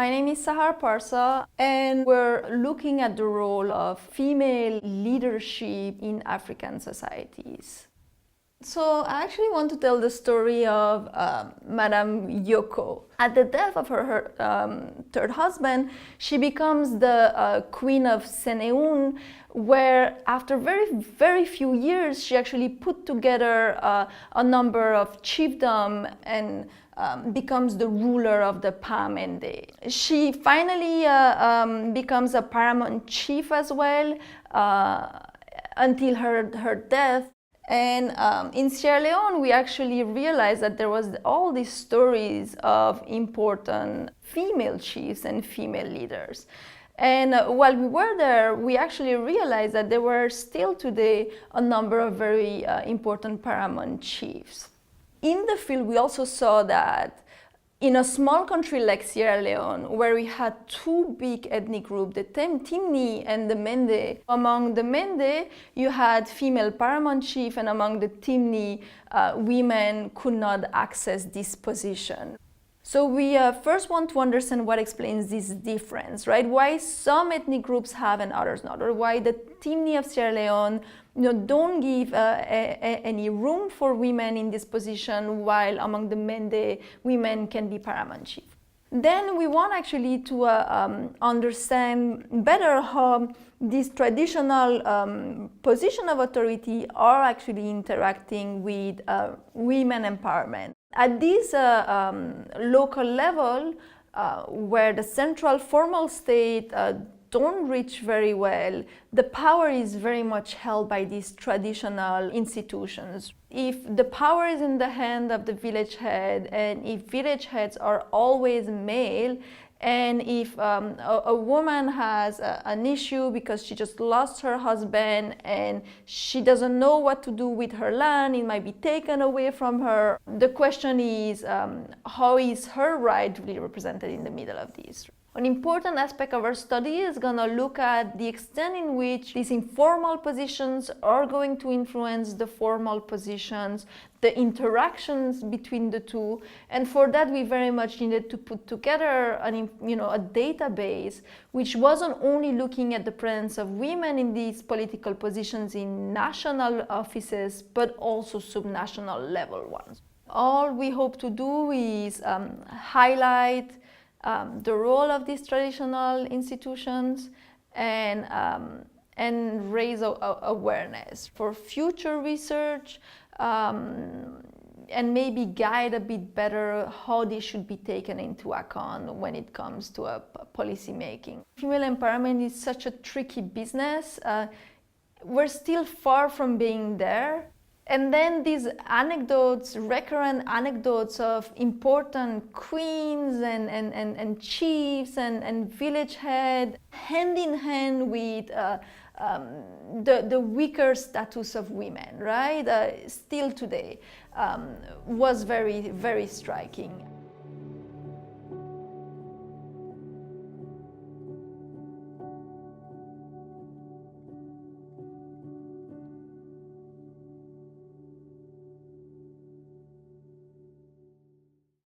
My name is Sahar Parsa, and we're looking at the role of female leadership in African societies. So I actually want to tell the story of Madame Yoko. At the death of her third husband, she becomes the queen of Seneun, where after very few years, she actually put together a number of chiefdom and becomes the ruler of the Pamende. She finally becomes a paramount chief as well until her death. And in Sierra Leone, we actually realized that there was all these stories of important female chiefs and female leaders. And while we were there, we actually realized that there were still today a number of very important paramount chiefs. In the field, we also saw that in a small country like Sierra Leone, where we had two big ethnic groups, the Timni and the Mende, among the Mende, you had female paramount chief, and among the Timni, women could not access this position. So we first want to understand what explains this difference, right? Why some ethnic groups have and others not, or why the Timni of Sierra Leone don't give any room for women in this position, while among the Mende, women can be paramount chief. Then we want actually to understand better how these traditional position of authority are actually interacting with women empowerment. At this local level, where the central formal state don't reach very well, the power is very much held by these traditional institutions. If the power is in the hand of the village head, and if village heads are always male, and if a woman has an issue because she just lost her husband and she doesn't know what to do with her land, it might be taken away from her. The question is, how is her right really represented in the middle of this? An important aspect of our study is going to look at the extent in which these informal positions are going to influence the formal positions, the interactions between the two, and for that we very much needed to put together a database which wasn't only looking at the presence of women in these political positions in national offices, but also subnational level ones. All we hope to do is highlight the role of these traditional institutions and raise awareness for future research, and maybe guide a bit better how they should be taken into account when it comes to policy making. Female empowerment is such a tricky business. We're still far from being there. And then these anecdotes, recurrent anecdotes of important queens and chiefs and village head, hand in hand with the weaker status of women, right? Still today, was very, very striking.